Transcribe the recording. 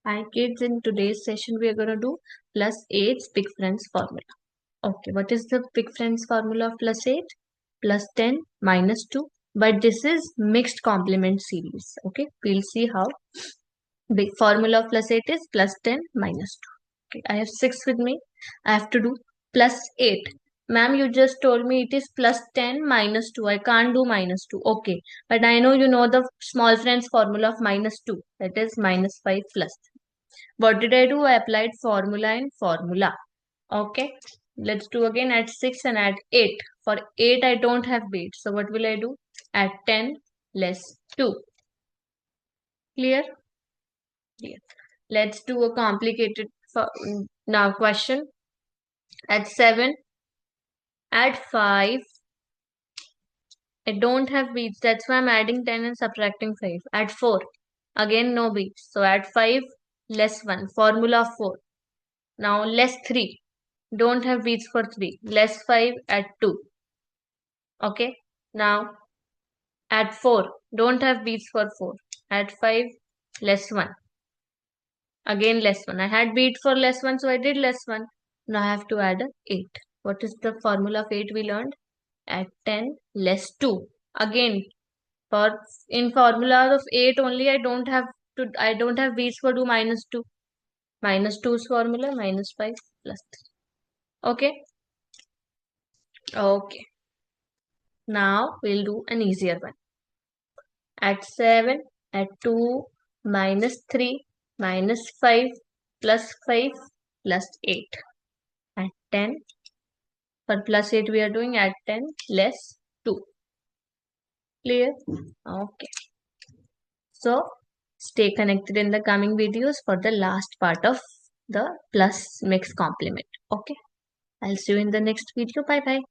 Hi kids, in today's session we are going to do plus 8's big friends formula. Okay, what is the big friends formula of plus 8? Plus 10 minus 2. But this is mixed complement series. Okay, we'll see how big formula of plus 8 is plus 10 minus 2. Okay, I have 6 with me. I have to do plus 8. Ma'am, you just told me it is plus 10 minus 2. I can't do minus 2. Okay, but I know you know the small friends formula of minus 2. That is minus 5 plus. What did I do? I applied formula in formula. Okay. Let's do again. Add 6 and add 8. For 8, I don't have beats. So what will I do? Add 10 less 2. Clear? Clear. Let's do a complicated now question. Add 7. Add 5. I don't have beats. That's why I'm adding 10 and subtracting 5. Add 4. Again, no beats. So add 5 less 1. Formula of 4. Now less 3. Don't have beats for 3. Less 5 at 2. Okay. Now add 4. Don't have beats for 4. Add 5. Less 1. Again less 1. I had beat for less 1, so I did less 1. Now I have to add a 8. What is the formula of 8 we learned? Add 10 less 2. Again, for in formula of 8 only I don't have beats for 2 minus 2. Minus 2's formula minus 5 plus 3. Okay. Okay. Now we'll do an easier one. Add 7, add 2, minus 3, minus 5, plus 5, plus 8. Add 10. For plus 8 we are doing add 10, less 2. Clear? Okay. So, stay connected in the coming videos for the last part of the plus mix complement. Okay. I'll see you in the next video. Bye bye.